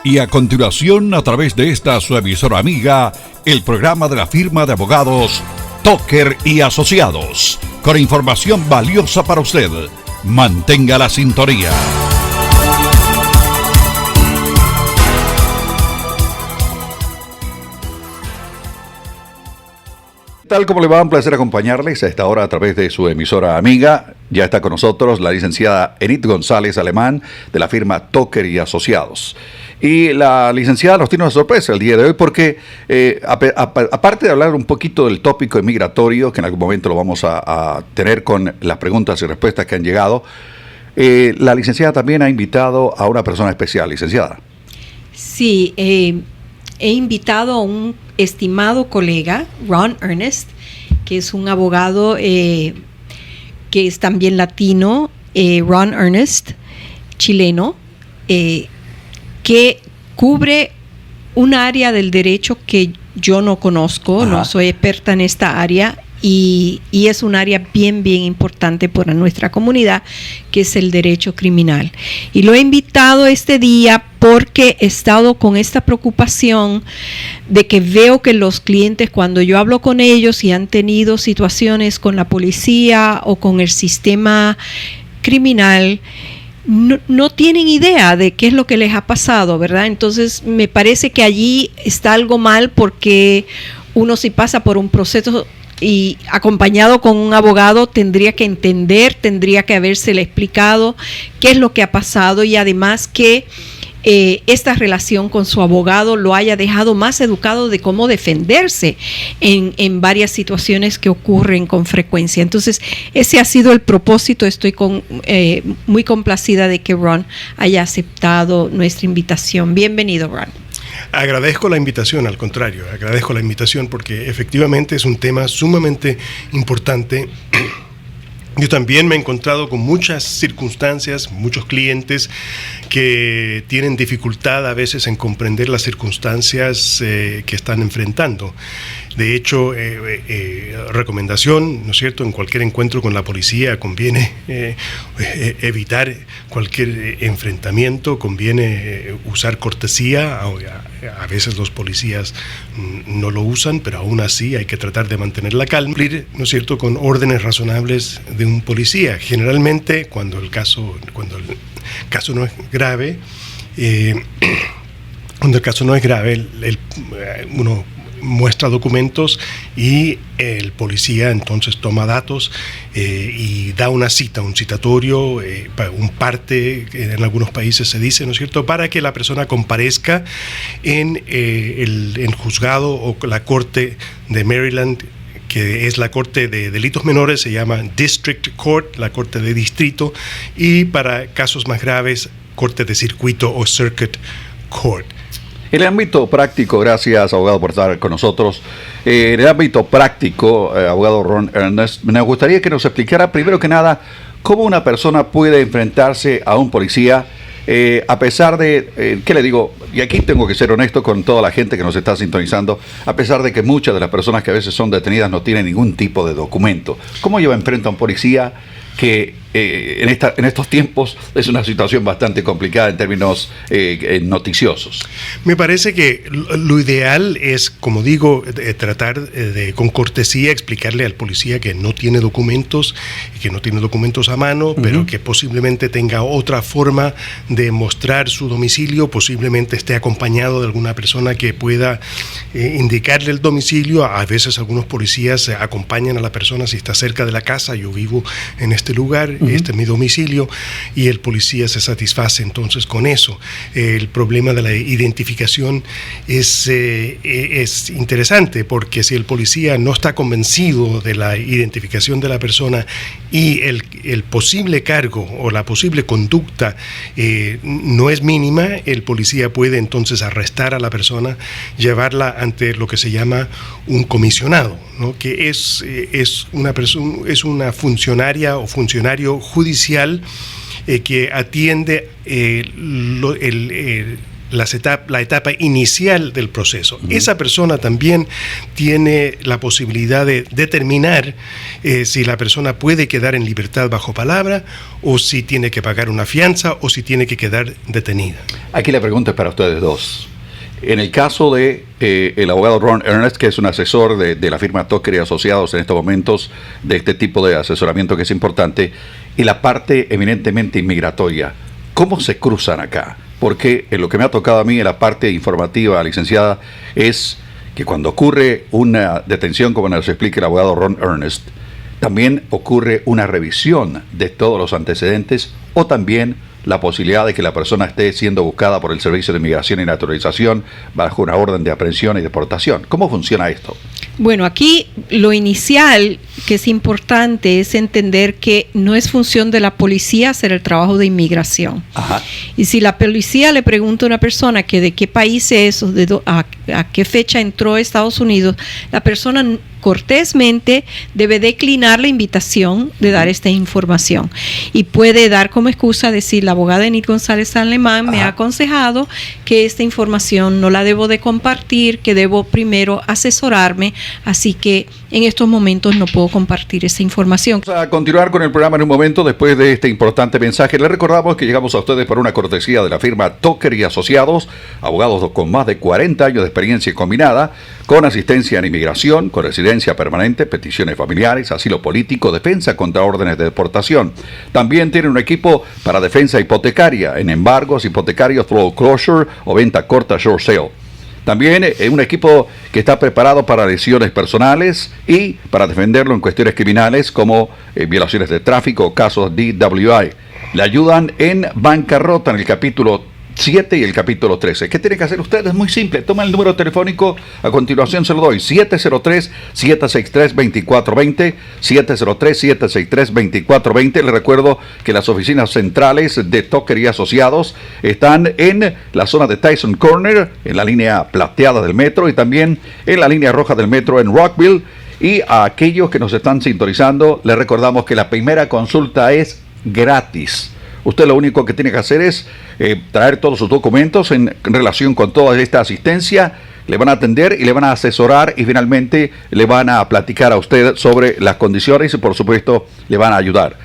Y a continuación, a través de esta su emisora amiga, el programa de la firma de abogados Tucker y Asociados, con información valiosa para usted. Mantenga la sintonía. Tal como le va, un placer acompañarles a esta hora a través de su emisora amiga. Ya está con nosotros la licenciada Enid González Alemán de la firma Tucker y Asociados. Y la licenciada nos tiene una sorpresa el día de hoy porque aparte de hablar un poquito del tópico migratorio, que en algún momento lo vamos a tener con las preguntas y respuestas que han llegado, la licenciada también ha invitado a una persona especial. Licenciada. Sí, he invitado a un estimado colega, Ron Ernest, que es un abogado que es también latino, Ron Ernest, chileno, que cubre un área del derecho que yo no conozco. Ajá. No soy experta en esta área, y es un área bien importante para nuestra comunidad, que es el derecho criminal. Y lo he invitado este día porque he estado con esta preocupación de que veo que los clientes, cuando yo hablo con ellos y han tenido situaciones con la policía o con el sistema criminal, no tienen idea de qué es lo que les ha pasado, ¿verdad? Entonces me parece que allí está algo mal, porque uno, si pasa por un proceso y acompañado con un abogado, tendría que entender, tendría que habérsele explicado qué es lo que ha pasado, y además que esta relación con su abogado lo haya dejado más educado de cómo defenderse en varias situaciones que ocurren con frecuencia. Entonces, ese ha sido el propósito. Estoy muy complacida de que Ron haya aceptado nuestra invitación. Bienvenido, Ron. Agradezco la invitación, al contrario, agradezco la invitación porque efectivamente es un tema sumamente importante. Yo también me he encontrado con muchas circunstancias, muchos clientes que tienen dificultad a veces en comprender las circunstancias que están enfrentando. De hecho, recomendación, ¿no es cierto? En cualquier encuentro con la policía conviene evitar cualquier enfrentamiento, conviene usar cortesía. A veces los policías no lo usan, pero aún así hay que tratar de mantener la calma, ¿no es cierto?, con órdenes razonables de un policía. Generalmente, cuando el caso no es grave, uno muestra documentos y el policía entonces toma datos y da una cita, un citatorio, un parte, en algunos países se dice, ¿no es cierto?, para que la persona comparezca en el juzgado o la corte de Maryland, que es la corte de delitos menores, se llama District Court, la corte de distrito, y para casos más graves, corte de circuito o Circuit Court. En el ámbito práctico, gracias, abogado, por estar con nosotros. En el ámbito práctico, abogado Ron Ernest, me gustaría que nos explicara, primero que nada, cómo una persona puede enfrentarse a un policía a pesar de, ¿qué le digo? Y aquí tengo que ser honesto con toda la gente que nos está sintonizando, a pesar de que muchas de las personas que a veces son detenidas no tienen ningún tipo de documento. ¿Cómo yo enfrento a un policía que en estos tiempos es una situación bastante complicada en términos noticiosos? Me parece que lo ideal es, como digo, tratar de con cortesía explicarle al policía que no tiene documentos, a mano, pero que posiblemente tenga otra forma de mostrar su domicilio, posiblemente esté acompañado de alguna persona que pueda indicarle el domicilio. A veces algunos policías acompañan a la persona si está cerca de la casa. Yo vivo en este lugar, este es mi domicilio, y el policía se satisface entonces con eso. El problema de la identificación es interesante, porque si el policía no está convencido de la identificación de la persona y el posible cargo o la posible conducta no es mínima, el policía puede entonces arrestar a la persona, llevarla ante lo que se llama un comisionado, ¿no?, que es una funcionaria o funcionario judicial que atiende la etapa inicial del proceso. Esa persona también tiene la posibilidad de determinar si la persona puede quedar en libertad bajo palabra o si tiene que pagar una fianza o si tiene que quedar detenida. Aquí la pregunta es para ustedes dos. En el caso de el abogado Ron Ernest, que es un asesor de la firma Tucker y Asociados en estos momentos, de este tipo de asesoramiento que es importante, y la parte eminentemente inmigratoria, ¿cómo se cruzan acá? Porque lo que me ha tocado a mí en la parte informativa, licenciada, es que cuando ocurre una detención, como nos explica el abogado Ron Ernest, también ocurre una revisión de todos los antecedentes o también la posibilidad de que la persona esté siendo buscada por el Servicio de Inmigración y Naturalización bajo una orden de aprehensión y deportación. ¿Cómo funciona esto? Bueno, aquí lo inicial que es importante es entender que no es función de la policía hacer el trabajo de inmigración. Ajá. Y si la policía le pregunta a una persona que de qué país es o a qué fecha entró a Estados Unidos, la persona cortésmente debe declinar la invitación de dar esta información y puede dar como excusa decir: la abogada Enid González Alemán me ha aconsejado que esta información no la debo de compartir, que debo primero asesorarme, así que en estos momentos no puedo compartir esa información. Vamos a continuar con el programa en un momento después de este importante mensaje. Les recordamos que llegamos a ustedes por una cortesía de la firma Tucker y Asociados, abogados con más de 40 años de experiencia combinada, con asistencia en inmigración, con residencia permanente, peticiones familiares, asilo político, defensa contra órdenes de deportación. También tienen un equipo para defensa hipotecaria, en embargos hipotecarios, foreclosure o venta corta, short sale. También un equipo que está preparado para lesiones personales y para defenderlo en cuestiones criminales como violaciones de tráfico o casos DWI. Le ayudan en bancarrota en el capítulo 7 y el capítulo 13. ¿Qué tiene que hacer usted? Es muy simple. Toma el número telefónico, a continuación se lo doy: 703-763-2420, 703-763-2420. Le recuerdo que las oficinas centrales de Tucker y Asociados están en la zona de Tyson Corner, en la línea plateada del metro, y también en la línea roja del metro en Rockville. Y a aquellos que nos están sintonizando, les recordamos que la primera consulta es gratis. Usted lo único que tiene que hacer es traer todos sus documentos en relación con toda esta asistencia. Le van a atender y le van a asesorar y finalmente le van a platicar a usted sobre las condiciones y por supuesto le van a ayudar.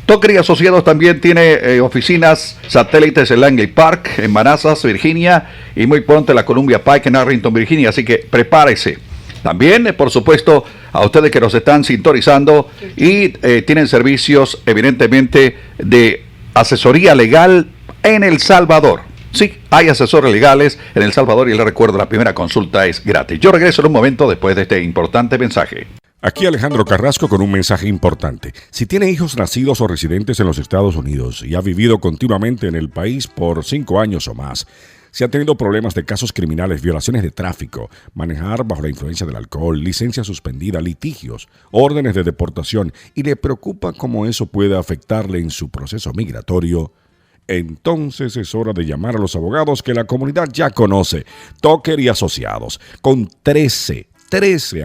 Tucker y Asociados también tiene oficinas satélites en Langley Park, en Manassas, Virginia, y muy pronto en la Columbia Pike en Arlington, Virginia, así que prepárese. También, por supuesto, a ustedes que nos están sintonizando y tienen servicios evidentemente de asesoría legal en El Salvador. Sí, hay asesores legales en El Salvador y les recuerdo, la primera consulta es gratis. Yo regreso en un momento después de este importante mensaje. Aquí Alejandro Carrasco con un mensaje importante. Si tiene hijos nacidos o residentes en los Estados Unidos y ha vivido continuamente en el país por 5 años o más, si ha tenido problemas de casos criminales, violaciones de tráfico, manejar bajo la influencia del alcohol, licencia suspendida, litigios, órdenes de deportación y le preocupa cómo eso puede afectarle en su proceso migratorio, entonces es hora de llamar a los abogados que la comunidad ya conoce, Tucker y Asociados, con 13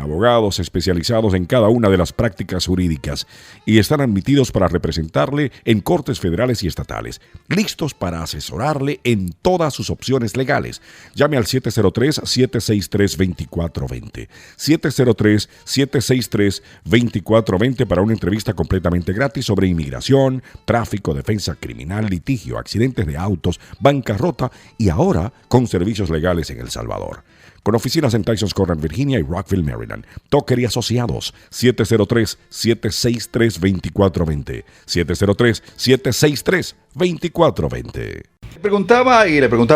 abogados especializados en cada una de las prácticas jurídicas y están admitidos para representarle en cortes federales y estatales, listos para asesorarle en todas sus opciones legales. Llame al 703-763-2420, 703-763-2420 para una entrevista completamente gratis sobre inmigración, tráfico, defensa criminal, litigio, accidentes de autos, bancarrota y ahora con servicios legales en El Salvador. Con oficinas en Tysons Corner, Virginia y Rockville, Maryland. Tucker y Asociados, 703-763-2420. 703-763-2420. Le preguntaba a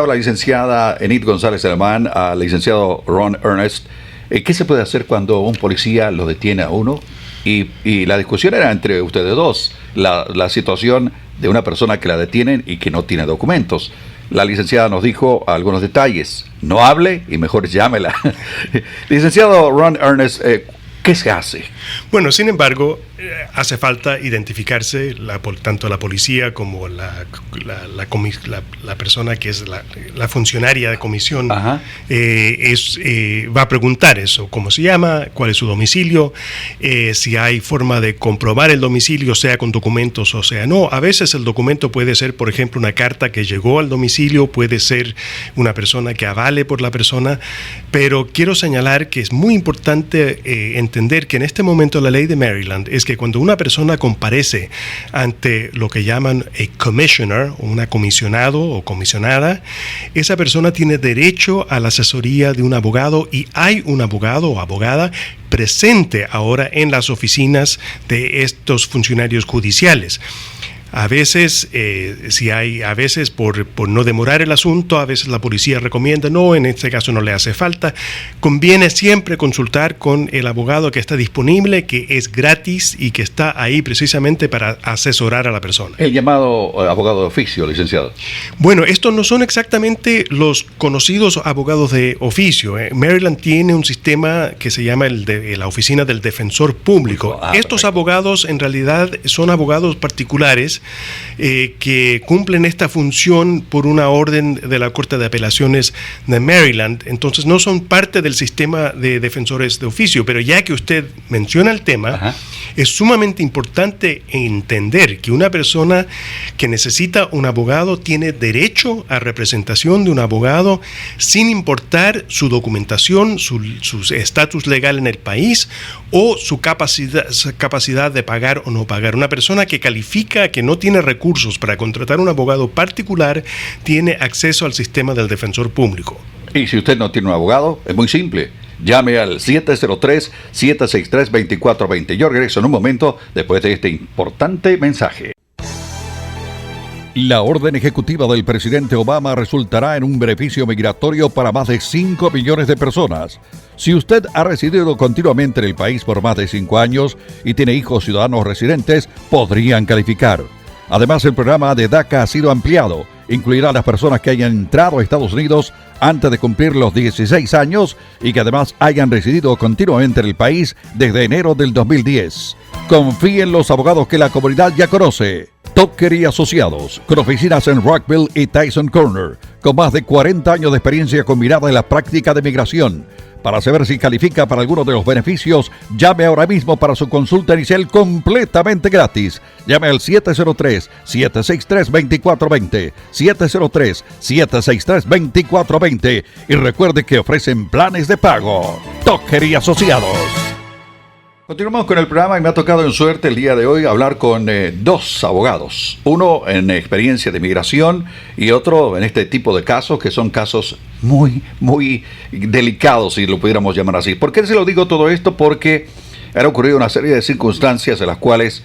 la licenciada Enid González Alemán, al licenciado Ron Ernest, ¿qué se puede hacer cuando un policía lo detiene a uno? Y la discusión era entre ustedes dos, la situación de una persona que la detienen y que no tiene documentos. La licenciada nos dijo algunos detalles. No hable y mejor llámela. Licenciado Ron Ernest, ¿qué se hace? Bueno, sin embargo, hace falta identificarse, tanto la policía como la persona que es la funcionaria de comisión va a preguntar eso, cómo se llama, cuál es su domicilio, si hay forma de comprobar el domicilio, sea con documentos o sea no. A veces el documento puede ser, por ejemplo, una carta que llegó al domicilio, puede ser una persona que avale por la persona, pero quiero señalar que es muy importante entender que en este momento la ley de Maryland es que cuando una persona comparece ante lo que llaman a commissioner, una comisionado o comisionada, esa persona tiene derecho a la asesoría de un abogado, y hay un abogado o abogada presente ahora en las oficinas de estos funcionarios judiciales. A veces, a veces por no demorar el asunto, a veces la policía recomienda, no, en este caso no le hace falta. Conviene siempre consultar con el abogado que está disponible, que es gratis y que está ahí precisamente para asesorar a la persona. El llamado abogado de oficio, licenciado. Bueno, estos no son exactamente los conocidos abogados de oficio. Maryland tiene un sistema que se llama la Oficina del Defensor Público. Estos perfecto. Abogados en realidad son abogados particulares que cumplen esta función por una orden de la Corte de Apelaciones de Maryland. Entonces no son parte del sistema de defensores de oficio, pero ya que usted menciona el tema, es sumamente importante entender que una persona que necesita un abogado tiene derecho a representación de un abogado sin importar su documentación, su estatus legal en el país o su capacidad de pagar o no pagar. Una persona que califica, que no tiene recursos para contratar un abogado particular, tiene acceso al sistema del defensor público. Y si usted no tiene un abogado, es muy simple. Llame al 703-763-2420. Yo regreso en un momento después de este importante mensaje. La orden ejecutiva del presidente Obama resultará en un beneficio migratorio para más de 5 millones de personas. Si usted ha residido continuamente en el país por más de 5 años y tiene hijos ciudadanos residentes, podrían calificar. Además, el programa de DACA ha sido ampliado. Incluirá a las personas que hayan entrado a Estados Unidos antes de cumplir los 16 años y que además hayan residido continuamente en el país desde enero del 2010. Confíe en los abogados que la comunidad ya conoce. Tucker y Asociados, con oficinas en Rockville y Tyson Corner, con más de 40 años de experiencia combinada en la práctica de migración. Para saber si califica para alguno de los beneficios, llame ahora mismo para su consulta inicial completamente gratis. Llame al 703-763-2420, 703-763-2420 y recuerde que ofrecen planes de pago. Tucker y Asociados. Continuamos con el programa y me ha tocado en suerte el día de hoy hablar con dos abogados. Uno en experiencia de migración y otro en este tipo de casos que son casos muy, muy delicados, si lo pudiéramos llamar así. ¿Por qué se lo digo todo esto? Porque han ocurrido una serie de circunstancias en las cuales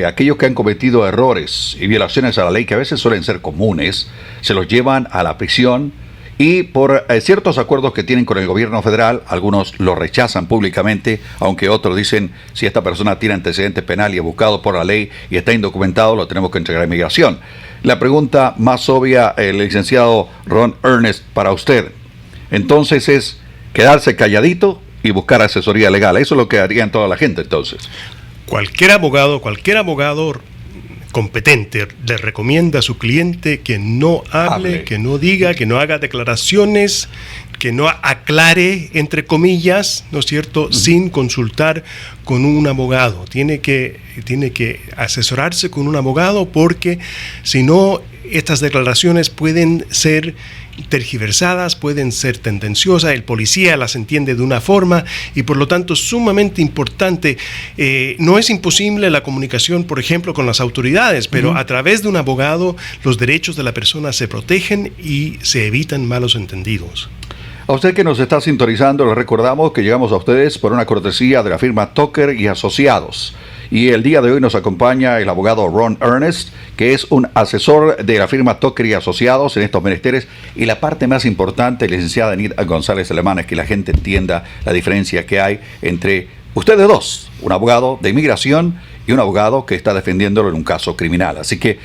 aquellos que han cometido errores y violaciones a la ley, que a veces suelen ser comunes, se los llevan a la prisión. Y por ciertos acuerdos que tienen con el gobierno federal, algunos lo rechazan públicamente, aunque otros dicen, si esta persona tiene antecedentes penales y es buscado por la ley y está indocumentado, lo tenemos que entregar a inmigración. La pregunta más obvia, el licenciado Ron Ernest, para usted, entonces es quedarse calladito y buscar asesoría legal. Eso es lo que harían toda la gente, entonces. Cualquier abogado competente le recomienda a su cliente que no hable, que no diga, que no haga declaraciones, que no aclare, entre comillas, ¿no es cierto?, sin consultar con un abogado. Tiene que asesorarse con un abogado, porque si no, estas declaraciones pueden ser tergiversadas, pueden ser tendenciosas, el policía las entiende de una forma y por lo tanto es sumamente importante. No es imposible la comunicación, por ejemplo, con las autoridades, pero a través de un abogado los derechos de la persona se protegen y se evitan malos entendidos. A usted que nos está sintonizando, le recordamos que llegamos a ustedes por una cortesía de la firma Tucker y Asociados. Y el día de hoy nos acompaña el abogado Ron Ernest, que es un asesor de la firma Tucker y Asociados en estos menesteres. Y la parte más importante, licenciada Anita González Alemán, es que la gente entienda la diferencia que hay entre ustedes dos, un abogado de inmigración y un abogado que está defendiéndolo en un caso criminal. Así que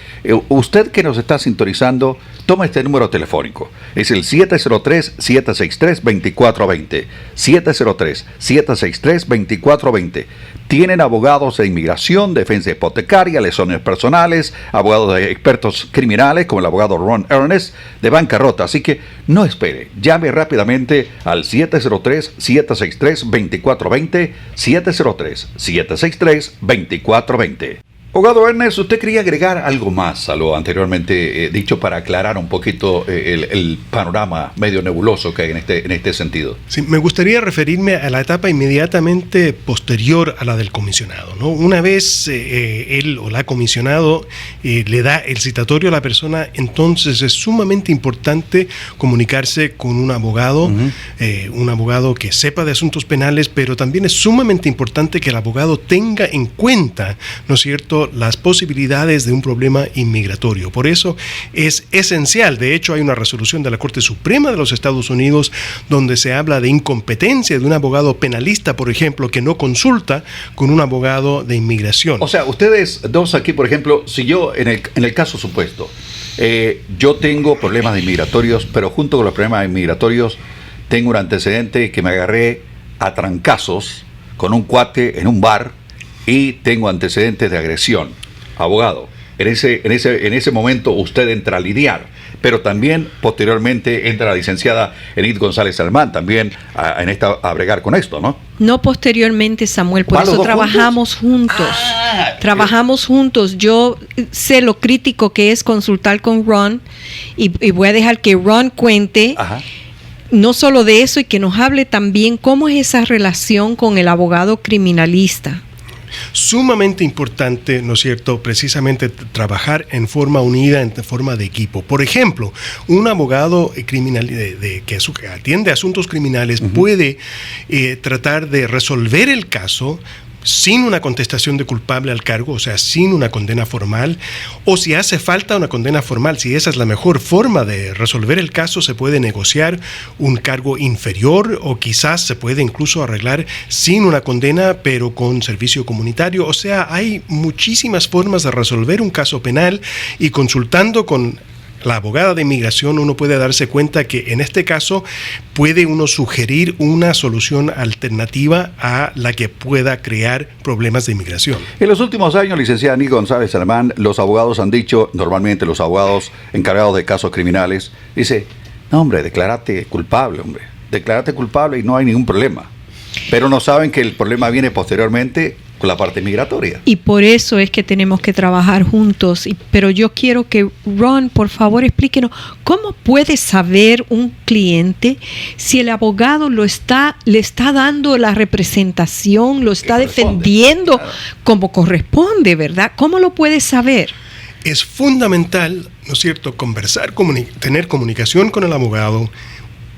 usted que nos está sintonizando, toma este número telefónico. Es el 703-763-2420. 703-763-2420. Tienen abogados de inmigración, defensa hipotecaria, lesiones personales, abogados de expertos criminales como el abogado Ron Ernest de bancarrota. Así que no espere, llame rápidamente al 703-763-2420, 703-763-2420. Abogado Ernest, ¿usted quería agregar algo más a lo anteriormente dicho para aclarar un poquito el panorama medio nebuloso que hay en este sentido? Sí, me gustaría referirme a la etapa inmediatamente posterior a la del comisionado, ¿no? Una vez él o la comisionado le da el citatorio a la persona, entonces es sumamente importante comunicarse con un abogado que sepa de asuntos penales, pero también es sumamente importante que el abogado tenga en cuenta, ¿no es cierto?, las posibilidades de un problema inmigratorio. Por eso es esencial. De hecho, hay una resolución de la Corte Suprema de los Estados Unidos donde se habla de incompetencia de un abogado penalista, por ejemplo, que no consulta con un abogado de inmigración. O sea, ustedes dos aquí, por ejemplo, si yo, en el caso supuesto, yo tengo problemas inmigratorios, pero junto con los problemas inmigratorios tengo un antecedente que me agarré a trancazos con un cuate en un bar y tengo antecedentes de agresión. Abogado, en ese momento usted entra a lidiar, pero también posteriormente entra la licenciada Enid González Salmán también a bregar con esto, ¿no? No posteriormente, Samuel, por eso trabajamos juntos. Trabajamos juntos. Yo sé lo crítico que es consultar con Ron y voy a dejar que Ron cuente. Ajá. No solo de eso, y que nos hable también cómo es esa relación con el abogado criminalista. Sumamente importante, ¿no es cierto?, precisamente trabajar en forma unida, en forma de equipo. Por ejemplo, un abogado criminal que atiende asuntos criminales puede tratar de resolver el caso sin una contestación de culpable al cargo, o sea, sin una condena formal, o si hace falta una condena formal, si esa es la mejor forma de resolver el caso, se puede negociar un cargo inferior o quizás se puede incluso arreglar sin una condena, pero con servicio comunitario. O sea, hay muchísimas formas de resolver un caso penal y consultando con la abogada de inmigración uno puede darse cuenta que en este caso puede uno sugerir una solución alternativa a la que pueda crear problemas de inmigración. En los últimos años, licenciada Enid González Salmán, los abogados han dicho, normalmente los abogados encargados de casos criminales, dice, no hombre, declárate culpable y no hay ningún problema. Pero no saben que el problema viene posteriormente con la parte migratoria. Y por eso es que tenemos que trabajar juntos. Pero yo quiero que Ron, por favor, explíquenos cómo puede saber un cliente si el abogado le está dando la representación, lo está defendiendo como corresponde, ¿verdad? ¿Cómo lo puede saber? Es fundamental, ¿no es cierto?, conversar, tener comunicación con el abogado.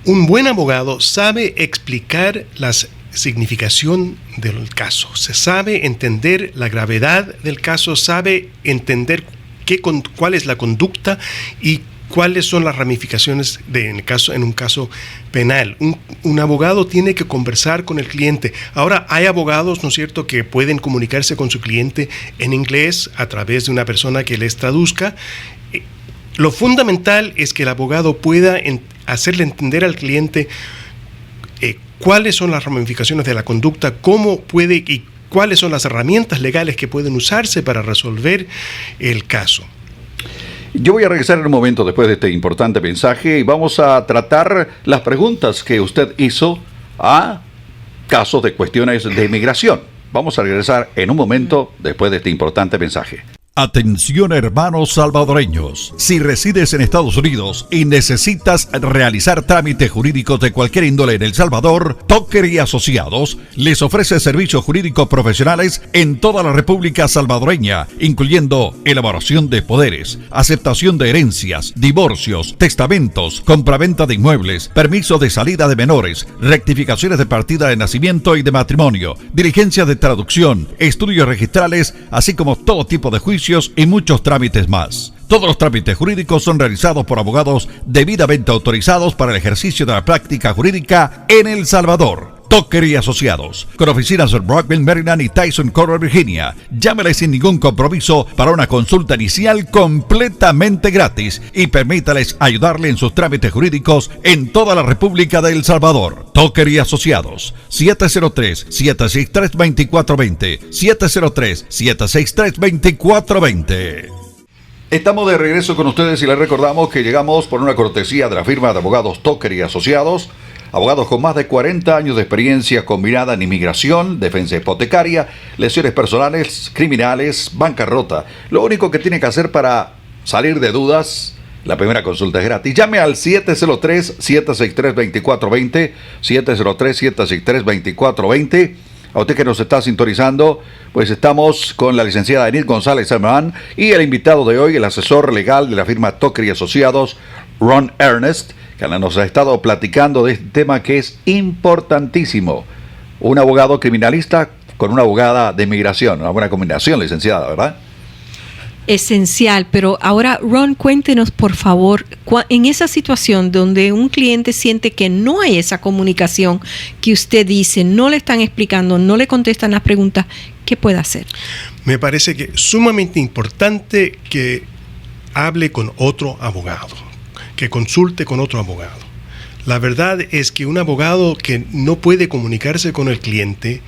Un buen abogado sabe explicar las significación del caso, se sabe entender la gravedad del caso, sabe entender cuál es la conducta y cuáles son las ramificaciones en un caso penal. Un abogado tiene que conversar con el cliente. Ahora, hay abogados, ¿no es cierto?, que pueden comunicarse con su cliente en inglés a través de una persona que les traduzca. Lo fundamental es que el abogado pueda hacerle entender al cliente cuáles son las ramificaciones de la conducta, cómo puede y cuáles son las herramientas legales que pueden usarse para resolver el caso. Yo voy a regresar en un momento después de este importante mensaje y vamos a tratar las preguntas que usted hizo a casos de cuestiones de inmigración. Vamos a regresar en un momento después de este importante mensaje. Atención, hermanos salvadoreños. Si resides en Estados Unidos y necesitas realizar trámites jurídicos de cualquier índole en El Salvador, Tucker y Asociados les ofrece servicios jurídicos profesionales en toda la República Salvadoreña, incluyendo elaboración de poderes, aceptación de herencias, divorcios, testamentos, compraventa de inmuebles, permiso de salida de menores, rectificaciones de partida de nacimiento y de matrimonio, diligencias de traducción, estudios registrales, así como todo tipo de juicios y muchos trámites más. Todos los trámites jurídicos son realizados por abogados debidamente autorizados para el ejercicio de la práctica jurídica en El Salvador. Tucker y Asociados, con oficinas en Rockville, Maryland y Tyson Corner, Virginia. Llámale sin ningún compromiso para una consulta inicial completamente gratis y permítales ayudarle en sus trámites jurídicos en toda la República de El Salvador. Tucker y Asociados, 703-763-2420, 703-763-2420. Estamos de regreso con ustedes y les recordamos que llegamos por una cortesía de la firma de abogados Tucker y Asociados, abogados con más de 40 años de experiencia combinada en inmigración, defensa hipotecaria, lesiones personales, criminales, bancarrota. Lo único que tiene que hacer para salir de dudas, la primera consulta es gratis. Llame al 703-763-2420, 703-763-2420. A usted que nos está sintonizando, pues estamos con la licenciada Enid González Alemán y el invitado de hoy, el asesor legal de la firma Tucker y Asociados, Ron Ernest, que nos ha estado platicando de este tema que es importantísimo. Un abogado criminalista con una abogada de inmigración, una buena combinación, licenciada, ¿verdad? Esencial, pero ahora Ron, cuéntenos por favor, en esa situación donde un cliente siente que no hay esa comunicación que usted dice, no le están explicando, no le contestan las preguntas, ¿qué puede hacer? Me parece que es sumamente importante que hable con otro abogado, que consulte con otro abogado. La verdad es que un abogado que no puede comunicarse con el cliente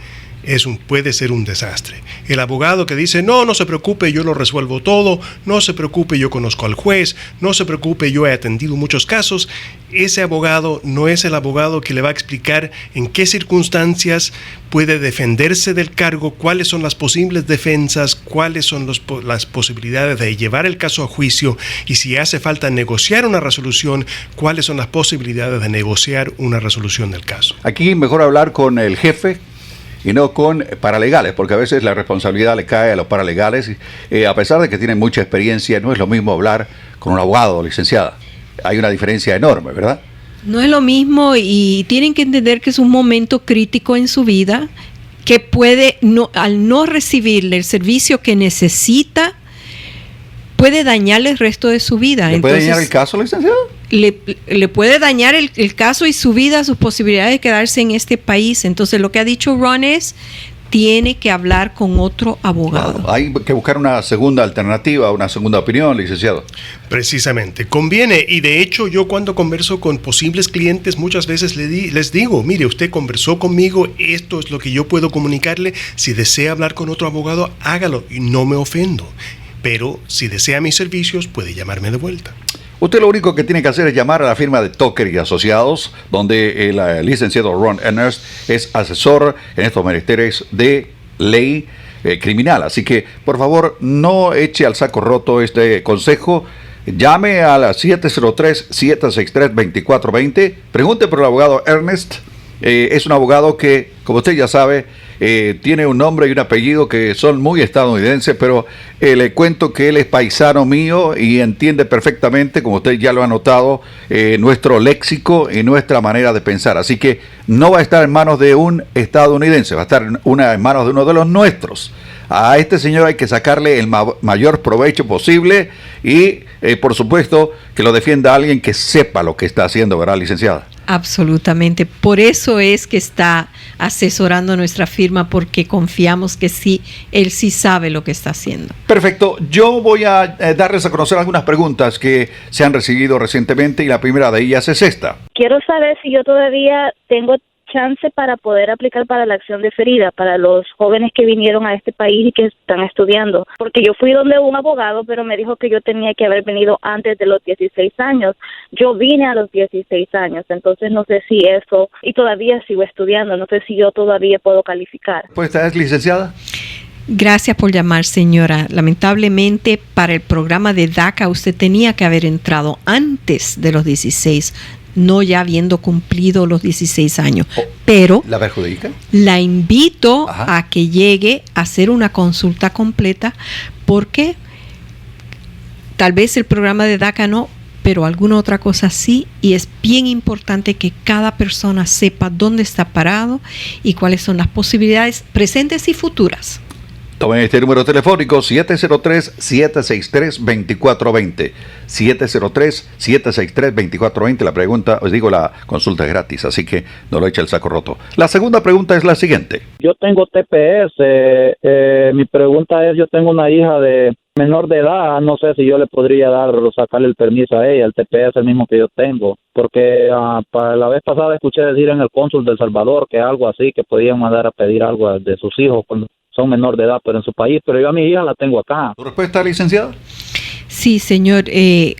puede ser un desastre. El abogado que dice, no se preocupe, yo lo resuelvo todo, no se preocupe, yo conozco al juez, no se preocupe, yo he atendido muchos casos, ese abogado no es el abogado que le va a explicar en qué circunstancias puede defenderse del cargo, cuáles son las posibles defensas, cuáles son las posibilidades de llevar el caso a juicio y si hace falta negociar una resolución, cuáles son las posibilidades de negociar una resolución del caso. Aquí mejor hablar con el jefe y no con paralegales, porque a veces la responsabilidad le cae a los paralegales. A pesar de que tienen mucha experiencia, no es lo mismo hablar con un abogado, licenciada. Hay una diferencia enorme, ¿verdad? No es lo mismo y tienen que entender que es un momento crítico en su vida que puede, al no recibirle el servicio que necesita, puede dañarle el resto de su vida. ¿Le puede dañar el caso, licenciado? Le puede dañar el caso y su vida, sus posibilidades de quedarse en este país. Entonces lo que ha dicho Ron es, tiene que hablar con otro abogado. Hay que buscar una segunda alternativa, una segunda opinión, licenciado. Precisamente, conviene. Y de hecho yo cuando converso con posibles clientes muchas veces les digo, mire, usted conversó conmigo, esto es lo que yo puedo comunicarle. Si desea hablar con otro abogado, hágalo y no me ofendo. Pero si desea mis servicios, puede llamarme de vuelta. Usted lo único que tiene que hacer es llamar a la firma de Tucker y Asociados, donde el licenciado Ron Ernest es asesor en estos menesteres de ley criminal. Así que, por favor, no eche al saco roto este consejo. Llame a la 703-763-2420. Pregunte por el abogado Ernest. Es un abogado que, como usted ya sabe, tiene un nombre y un apellido que son muy estadounidenses, pero le cuento que él es paisano mío y entiende perfectamente, como usted ya lo ha notado, nuestro léxico y nuestra manera de pensar. Así que no va a estar en manos de un estadounidense, va a estar en manos de uno de los nuestros. A este señor hay que sacarle el mayor provecho posible y, por supuesto, que lo defienda alguien que sepa lo que está haciendo, ¿verdad, licenciada? Absolutamente. Por eso es que está asesorando nuestra firma, porque confiamos que sí, él sí sabe lo que está haciendo. Perfecto. Yo voy a darles a conocer algunas preguntas que se han recibido recientemente y la primera de ellas es esta. Quiero saber si yo todavía tengo chance para poder aplicar para la acción deferida para los jóvenes que vinieron a este país y que están estudiando, porque yo fui donde un abogado, pero me dijo que yo tenía que haber venido antes de los 16 años. Yo vine a los 16 años, entonces no sé si eso, y todavía sigo estudiando, no sé si yo todavía puedo calificar. Pues, ¿estás licenciada? Gracias por llamar, señora. Lamentablemente, para el programa de DACA usted tenía que haber entrado antes de los 16, no ya habiendo cumplido los 16 años. Pero ¿la perjudica? La invito a que llegue a hacer una consulta completa, porque tal vez el programa de DACA no, pero alguna otra cosa sí, y es bien importante que cada persona sepa dónde está parado y cuáles son las posibilidades presentes y futuras. Tomen este número telefónico 703-763-2420. 703-763-2420. La pregunta, os digo, la consulta es gratis, así que no lo eche el saco roto. La segunda pregunta es la siguiente. Yo tengo TPS. Mi pregunta es, yo tengo una hija de menor de edad, no sé si yo le podría sacarle el permiso a ella, el TPS es el mismo que yo tengo, porque para la vez pasada escuché decir en el cónsul de El Salvador que algo así, que podían mandar a pedir algo de sus hijos cuando son menor de edad, pero en su país, pero yo a mi hija la tengo acá. ¿Tu respuesta, licenciada? Sí, señor.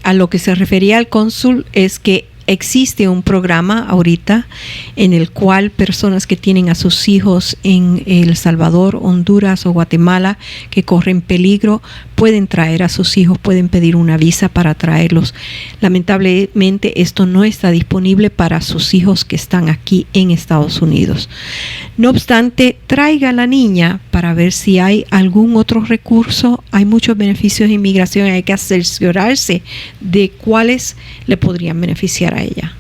A lo que se refería al cónsul es que existe un programa ahorita en el cual personas que tienen a sus hijos en El Salvador, Honduras o Guatemala que corren peligro pueden traer a sus hijos, pueden pedir una visa para traerlos. Lamentablemente esto no está disponible para sus hijos que están aquí en Estados Unidos. No obstante, traiga a la niña para ver si hay algún otro recurso. Hay muchos beneficios de inmigración, hay que cerciorarse de cuáles le podrían beneficiar a ella.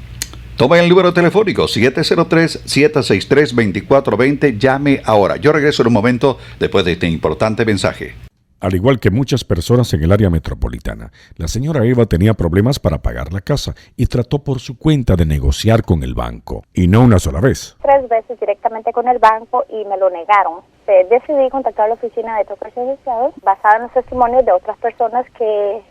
Toma el número telefónico 703-763-2420. Llame ahora. Yo regreso en un momento después de este importante mensaje. Al igual que muchas personas en el área metropolitana, la señora Eva tenía problemas para pagar la casa y trató por su cuenta de negociar con el banco. Y no una sola vez. 3 veces directamente con el banco y me lo negaron. Decidí contactar a la oficina de Tokers Asociados basada en los testimonios de otras personas que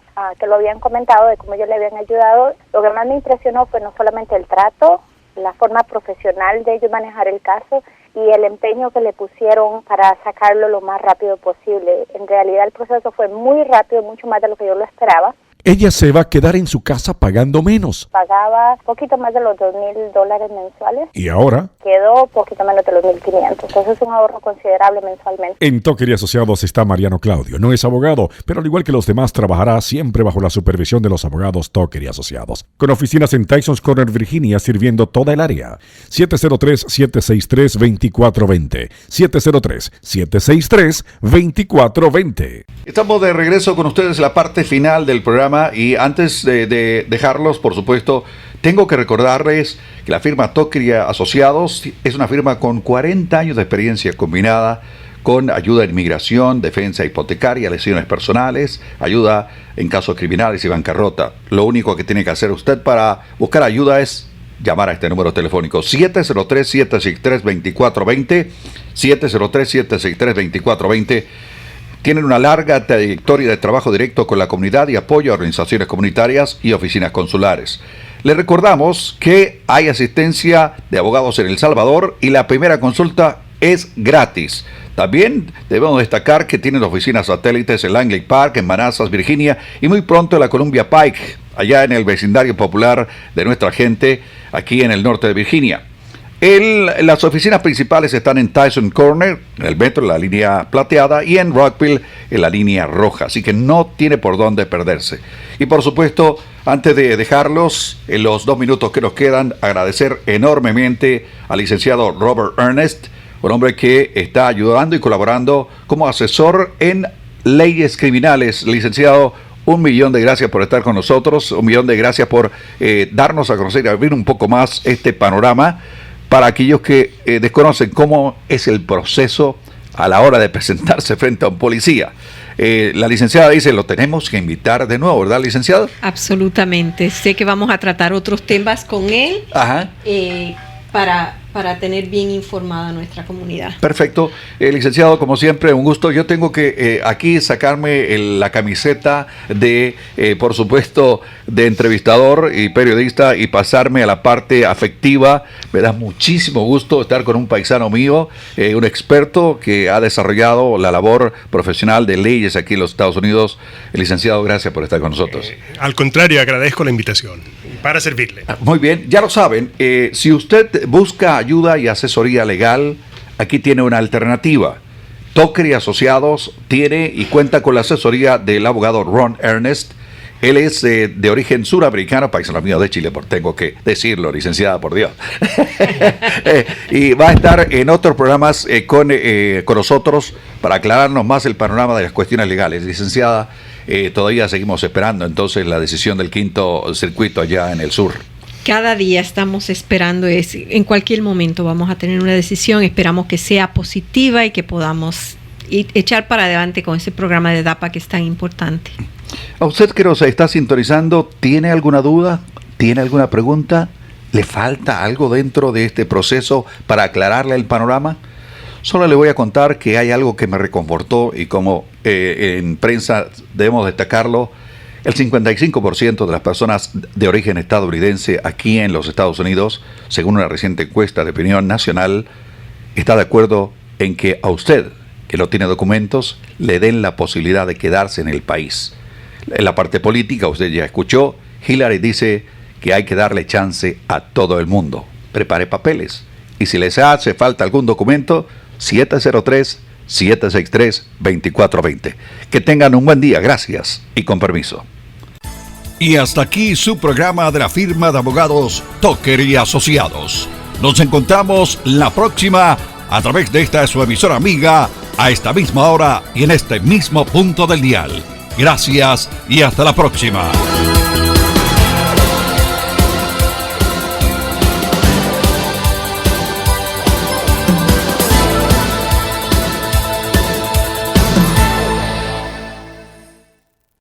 lo habían comentado, de cómo ellos le habían ayudado. Lo que más me impresionó fue no solamente el trato, la forma profesional de ellos manejar el caso y el empeño que le pusieron para sacarlo lo más rápido posible. En realidad el proceso fue muy rápido, mucho más de lo que yo lo esperaba. Ella se va a quedar en su casa pagando menos. Pagaba poquito más de los $2,000 mensuales. ¿Y ahora? Quedó poquito menos de los $1,500. Entonces es un ahorro considerable mensualmente. En Tucker y Asociados está Mariano Claudio. No es abogado, pero al igual que los demás trabajará siempre bajo la supervisión de los abogados Tucker y Asociados. Con oficinas en Tysons Corner, Virginia, sirviendo toda el área. 703-763-2420. 703-763-2420. Estamos de regreso con ustedes en la parte final del programa y antes de dejarlos, por supuesto, tengo que recordarles que la firma Tucker y Asociados es una firma con 40 años de experiencia combinada con ayuda en inmigración, defensa hipotecaria, lesiones personales, ayuda en casos criminales y bancarrota. Lo único que tiene que hacer usted para buscar ayuda es llamar a este número telefónico 703-763-2420, 703-763-2420. Tienen una larga trayectoria de trabajo directo con la comunidad y apoyo a organizaciones comunitarias y oficinas consulares. Les recordamos que hay asistencia de abogados en El Salvador y la primera consulta es gratis. También debemos destacar que tienen oficinas satélites en Langley Park, en Manassas, Virginia, y muy pronto en la Columbia Pike, allá en el vecindario popular de nuestra gente, aquí en el norte de Virginia. Las oficinas principales están en Tyson Corner, en el metro, en la línea plateada, y en Rockville, en la línea roja. Así que no tiene por dónde perderse. Y por supuesto, antes de dejarlos, en los 2 minutos que nos quedan, agradecer enormemente al licenciado Robert Ernest, un hombre que está ayudando y colaborando como asesor en leyes criminales. Licenciado, 1.000.000 de gracias por estar con nosotros, 1.000.000 de gracias por darnos a conocer y abrir un poco más este panorama para aquellos que desconocen cómo es el proceso a la hora de presentarse frente a un policía. La licenciada dice, lo tenemos que invitar de nuevo, ¿verdad, licenciado? Absolutamente. Sé que vamos a tratar otros temas con él. Ajá. Para tener bien informada a nuestra comunidad. Perfecto. Licenciado, como siempre, un gusto. Yo tengo que aquí sacarme la camiseta de, por supuesto, de entrevistador y periodista y pasarme a la parte afectiva. Me da muchísimo gusto estar con un paisano mío, un experto que ha desarrollado la labor profesional de leyes aquí en los Estados Unidos. Licenciado, gracias por estar con nosotros. Al contrario, agradezco la invitación para servirle. Muy bien, ya lo saben, si usted busca ayuda y asesoría legal, aquí tiene una alternativa. Tucker y Asociados tiene y cuenta con la asesoría del abogado Ron Ernest. Él es de origen suramericano, paisano mío de Chile, tengo que decirlo, licenciada, por Dios. Y va a estar en otros programas con nosotros para aclararnos más el panorama de las cuestiones legales. Licenciada, todavía seguimos esperando entonces la decisión del 5º circuito allá en el sur. Cada día estamos esperando, en cualquier momento vamos a tener una decisión, esperamos que sea positiva y que podamos echar para adelante con ese programa de DAPA que es tan importante. A usted que nos está sintonizando, ¿tiene alguna duda? ¿Tiene alguna pregunta? ¿Le falta algo dentro de este proceso para aclararle el panorama? Solo le voy a contar que hay algo que me reconfortó y como en prensa debemos destacarlo, el 55% de las personas de origen estadounidense aquí en los Estados Unidos, según una reciente encuesta de opinión nacional, está de acuerdo en que a usted, que no tiene documentos, le den la posibilidad de quedarse en el país. En la parte política, usted ya escuchó, Hillary dice que hay que darle chance a todo el mundo. Prepare papeles. Y si les hace falta algún documento, 703-763-2420. Que tengan un buen día. Gracias y con permiso. Y hasta aquí su programa de la firma de abogados Tucker y Asociados. Nos encontramos la próxima a través de esta su emisora amiga a esta misma hora y en este mismo punto del dial. Gracias y hasta la próxima.